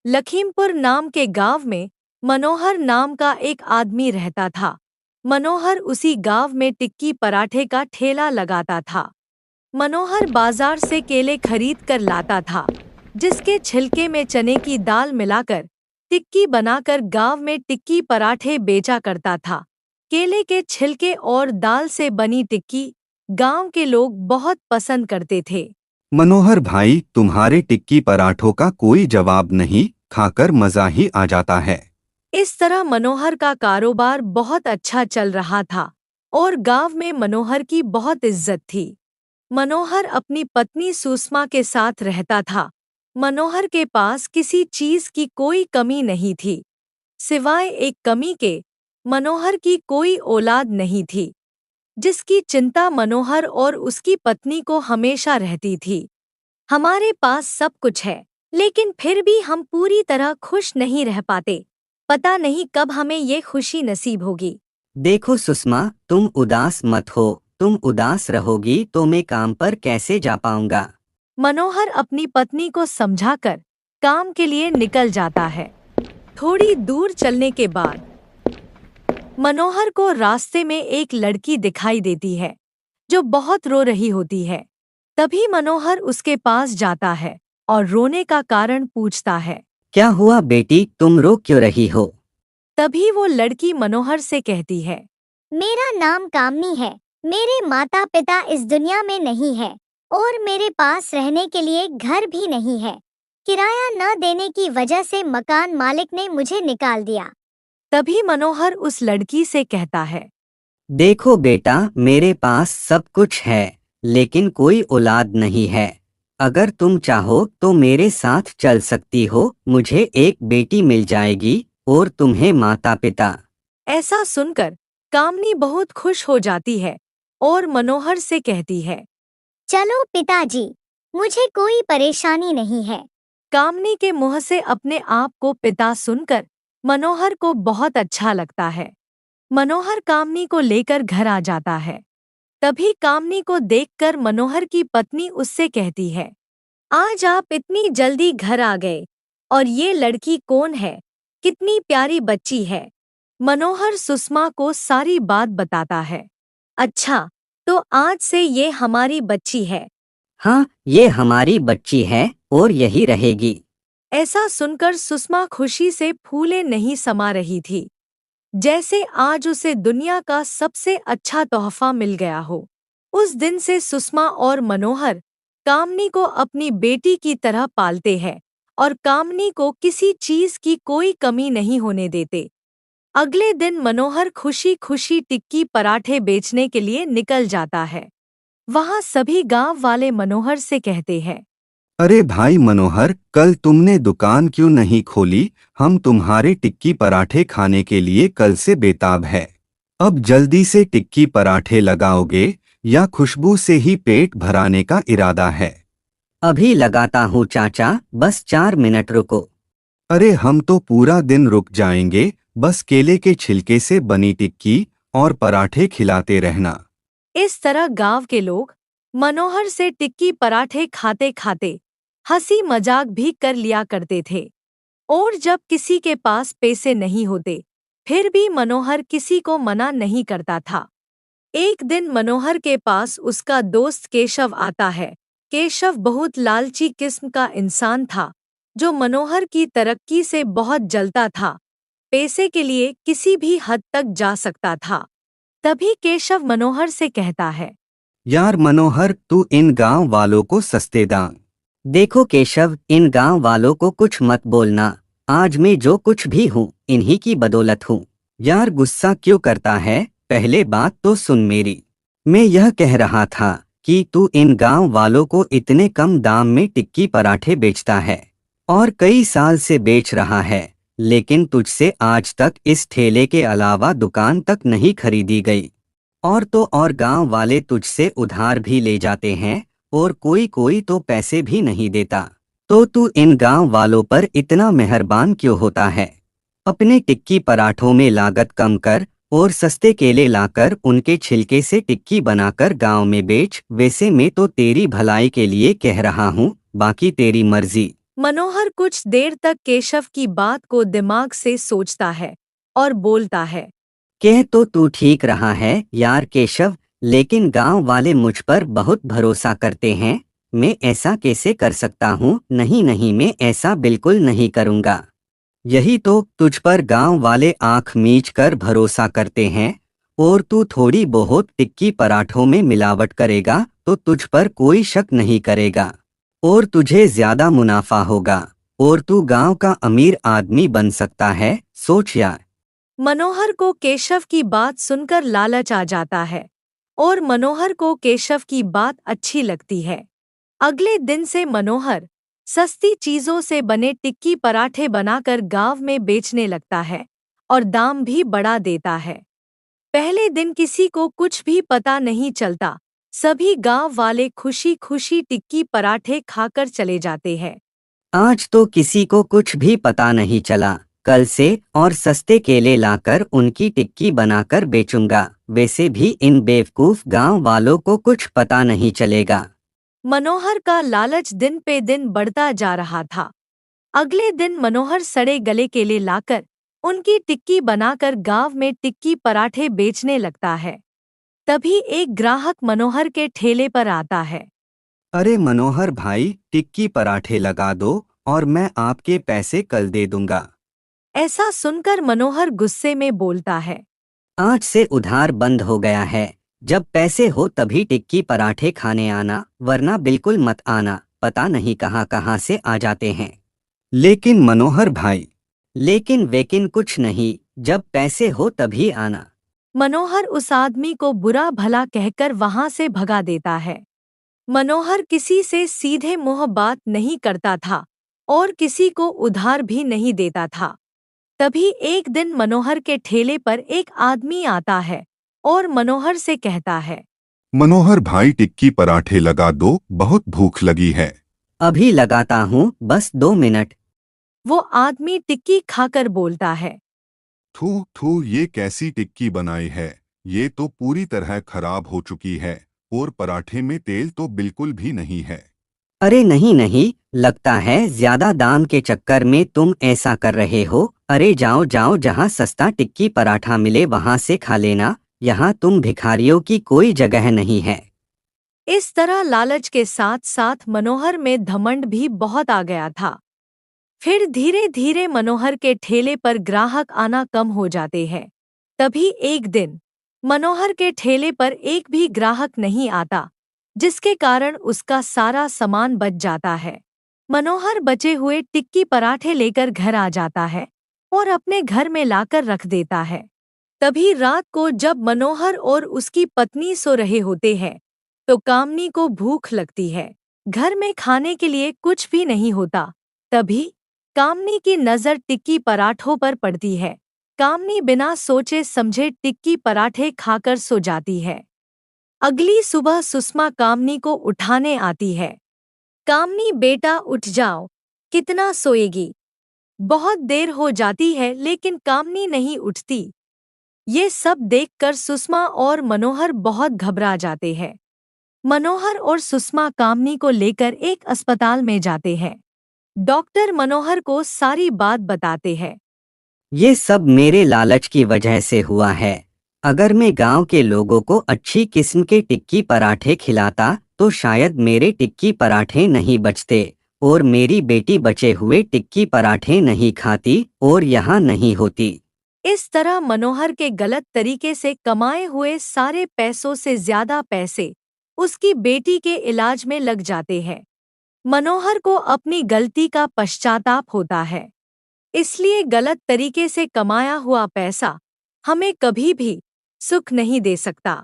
लखीमपुर नाम के गांव में मनोहर नाम का एक आदमी रहता था। मनोहर उसी गांव में टिक्की पराठे का ठेला लगाता था। मनोहर बाजार से केले खरीद कर लाता था, जिसके छिलके में चने की दाल मिलाकर टिक्की बनाकर गांव में टिक्की पराठे बेचा करता था। केले के छिलके और दाल से बनी टिक्की गांव के लोग बहुत पसंद करते थे। मनोहर भाई, तुम्हारे टिक्की पराठों का कोई जवाब नहीं, खाकर मजा ही आ जाता है। इस तरह मनोहर का कारोबार बहुत अच्छा चल रहा था और गांव में मनोहर की बहुत इज्जत थी। मनोहर अपनी पत्नी सुषमा के साथ रहता था। मनोहर के पास किसी चीज की कोई कमी नहीं थी, सिवाय एक कमी के। मनोहर की कोई औलाद नहीं थी, जिसकी चिंता मनोहर और उसकी पत्नी को हमेशा रहती थी। हमारे पास सब कुछ है, लेकिन फिर भी हम पूरी तरह खुश नहीं रह पाते। पता नहीं कब हमें ये खुशी नसीब होगी। देखो सुषमा, तुम उदास मत हो। तुम उदास रहोगी तो मैं काम पर कैसे जा पाऊंगा। मनोहर अपनी पत्नी को समझाकर काम के लिए निकल जाता है। थोड़ी दूर चलने के बाद मनोहर को रास्ते में एक लड़की दिखाई देती है, जो बहुत रो रही होती है। तभी मनोहर उसके पास जाता है और रोने का कारण पूछता है। क्या हुआ बेटी, तुम रो क्यों रही हो। तभी वो लड़की मनोहर से कहती है, मेरा नाम कामनी है। मेरे माता पिता इस दुनिया में नहीं है और मेरे पास रहने के लिए घर भी नहीं है। किराया न देने की वजह से मकान मालिक ने मुझे निकाल दिया। तभी मनोहर उस लड़की से कहता है, देखो बेटा, मेरे पास सब कुछ है, लेकिन कोई औलाद नहीं है। अगर तुम चाहो तो मेरे साथ चल सकती हो। मुझे एक बेटी मिल जाएगी और तुम्हें माता पिता। ऐसा सुनकर कामनी बहुत खुश हो जाती है और मनोहर से कहती है, चलो पिताजी, मुझे कोई परेशानी नहीं है। कामनी के मुंह से अपने आप को पिता सुनकर मनोहर को बहुत अच्छा लगता है। मनोहर कामनी को लेकर घर आ जाता है। तभी कामनी को देखकर मनोहर की पत्नी उससे कहती है, आज आप इतनी जल्दी घर आ गए, और ये लड़की कौन है, कितनी प्यारी बच्ची है। मनोहर सुषमा को सारी बात बताता है। अच्छा, तो आज से ये हमारी बच्ची है। हाँ, ये हमारी बच्ची है और यही रहेगी। ऐसा सुनकर सुषमा खुशी से फूले नहीं समा रही थी, जैसे आज उसे दुनिया का सबसे अच्छा तोहफा मिल गया हो। उस दिन से सुषमा और मनोहर कामनी को अपनी बेटी की तरह पालते हैं और कामनी को किसी चीज की कोई कमी नहीं होने देते। अगले दिन मनोहर खुशी खुशी टिक्की पराठे बेचने के लिए निकल जाता है। वहाँ सभी गांव वाले मनोहर से कहते हैं, अरे भाई मनोहर, कल तुमने दुकान क्यों नहीं खोली? हम तुम्हारे टिक्की पराठे खाने के लिए कल से बेताब है। अब जल्दी से टिक्की पराठे लगाओगे या खुशबू से ही पेट भराने का इरादा है? अभी लगाता हूँ चाचा, बस 4 मिनट रुको। अरे हम तो पूरा दिन रुक जाएंगे, बस केले के छिलके से बनी टिक्की और पराठे खिलाते रहना। इस तरह गांव के लोग मनोहर से टिक्की पराठे खाते खाते हंसी मजाक भी कर लिया करते थे। और जब किसी के पास पैसे नहीं होते, फिर भी मनोहर किसी को मना नहीं करता था। एक दिन मनोहर के पास उसका दोस्त केशव आता है। केशव बहुत लालची किस्म का इंसान था, जो मनोहर की तरक्की से बहुत जलता था। पैसे के लिए किसी भी हद तक जा सकता था। तभी केशव मनोहर से कहता है, यार मनोहर, तू इन गांव वालों को सस्ते दाम। देखो केशव, इन गांव वालों को कुछ मत बोलना। आज मैं जो कुछ भी हूँ, इन्हीं की बदौलत हूँ। यार गुस्सा क्यों करता है? पहले बात तो सुन मेरी। मैं यह कह रहा था कि तू इन गांव वालों को इतने कम दाम में टिक्की पराठे बेचता है और कई साल से बेच रहा है, लेकिन तुझसे आज तक इस ठेले के अलावा दुकान तक नहीं खरीदी गई। और तो और गांव वाले तुझसे उधार भी ले जाते हैं और कोई कोई तो पैसे भी नहीं देता। तो तू इन गांव वालों पर इतना मेहरबान क्यों होता है? अपने टिक्की पराठों में लागत कम कर और सस्ते केले लाकर उनके छिलके से टिक्की बनाकर गांव में बेच। वैसे मैं तो तेरी भलाई के लिए कह रहा हूँ, बाकी तेरी मर्जी। मनोहर कुछ देर तक केशव की बात को दिमाग से सोचता है और बोलता है। कह तो तू ठीक रहा है यार केशव, लेकिन गांव वाले मुझ पर बहुत भरोसा करते हैं। मैं ऐसा कैसे कर सकता हूँ? नहीं नहीं, मैं ऐसा बिल्कुल नहीं करूँगा। यही तो, तुझ पर गांव वाले आंख मीच कर भरोसा करते हैं, और तू थोड़ी बहुत टिक्की पराठों में मिलावट करेगा तो तुझ पर कोई शक नहीं करेगा, और तुझे ज्यादा मुनाफा होगा, और तू गांव का अमीर आदमी बन सकता है। सोच यार। मनोहर को केशव की बात सुनकर लालच आ जाता है और मनोहर को केशव की बात अच्छी लगती है। अगले दिन से मनोहर सस्ती चीजों से बने टिक्की पराठे बनाकर गांव में बेचने लगता है और दाम भी बढ़ा देता है। पहले दिन किसी को कुछ भी पता नहीं चलता, सभी गांव वाले खुशी खुशी टिक्की पराठे खाकर चले जाते हैं। आज तो किसी को कुछ भी पता नहीं चला। कल से और सस्ते केले लाकर उनकी टिक्की बनाकर बेचूंगा। वैसे भी इन बेवकूफ गांव वालों को कुछ पता नहीं चलेगा। मनोहर का लालच दिन पे दिन बढ़ता जा रहा था। अगले दिन मनोहर सड़े गले केले लाकर उनकी टिक्की बनाकर गांव में टिक्की पराठे बेचने लगता है। तभी एक ग्राहक मनोहर के ठेले पर आता है। अरे मनोहर भाई, टिक्की पराठे लगा दो और मैं आपके पैसे कल दे दूंगा। ऐसा सुनकर मनोहर गुस्से में बोलता है। आज से उधार बंद हो गया है। जब पैसे हो तभी टिक्की पराठे खाने आना, वरना बिल्कुल मत आना। पता नहीं कहाँ कहाँ से आ जाते हैं। लेकिन मनोहर भाई। लेकिन वेकिन कुछ नहीं, जब पैसे हो तभी आना। मनोहर उस आदमी को बुरा भला कहकर वहां से भगा देता है। मनोहर किसी से सीधे मुंह बात नहीं करता था और किसी को उधार भी नहीं देता था। तभी एक दिन मनोहर के ठेले पर एक आदमी आता है और मनोहर से कहता है। मनोहर भाई, टिक्की पराठे लगा दो, बहुत भूख लगी है। अभी लगाता हूँ, बस 2 मिनट। वो आदमी टिक्की खाकर बोलता है। थू थू, ये कैसी टिक्की बनाई है? ये तो पूरी तरह खराब हो चुकी है, और पराठे में तेल तो बिल्कुल भी नहीं है। अरे नहीं नहीं, लगता है ज्यादा दाम के चक्कर में तुम ऐसा कर रहे हो। अरे जाओ जाओ, जहाँ सस्ता टिक्की पराठा मिले वहां से खा लेना। यहाँ तुम भिखारियों की कोई जगह नहीं है। इस तरह लालच के साथ साथ मनोहर में घमंड भी बहुत आ गया था। फिर धीरे धीरे मनोहर के ठेले पर ग्राहक आना कम हो जाते हैं। तभी एक दिन मनोहर के ठेले पर एक भी ग्राहक नहीं आता, जिसके कारण उसका सारा सामान बच जाता है। मनोहर बचे हुए टिक्की पराठे लेकर घर आ जाता है और अपने घर में लाकर रख देता है। तभी रात को जब मनोहर और उसकी पत्नी सो रहे होते हैं, तो कामनी को भूख लगती है। घर में खाने के लिए कुछ भी नहीं होता। तभी कामनी की नज़र टिक्की पराठों पर पड़ती है। कामनी बिना सोचे समझे टिक्की पराठे खाकर सो जाती है। अगली सुबह सुषमा कामनी को उठाने आती है। कामनी, बेटा उठ जाओ, कितना सोएगी? बहुत देर हो जाती है लेकिन कामनी नहीं उठती। ये सब देखकर सुषमा और मनोहर बहुत घबरा जाते हैं। मनोहर और सुषमा कामनी को लेकर एक अस्पताल में जाते हैं। डॉक्टर मनोहर को सारी बात बताते हैं। ये सब मेरे लालच की वजह से हुआ है। अगर मैं गांव के लोगों को अच्छी किस्म के टिक्की पराठे खिलाता तो शायद मेरे टिक्की पराठे नहीं बचते, और मेरी बेटी बचे हुए टिक्की पराठे नहीं खाती और यहाँ नहीं होती। इस तरह मनोहर के गलत तरीके से कमाए हुए सारे पैसों से ज्यादा पैसे उसकी बेटी के इलाज में लग जाते हैं। मनोहर को अपनी गलती का पश्चाताप होता है। इसलिए गलत तरीके से कमाया हुआ पैसा हमें कभी भी सुख नहीं दे सकता।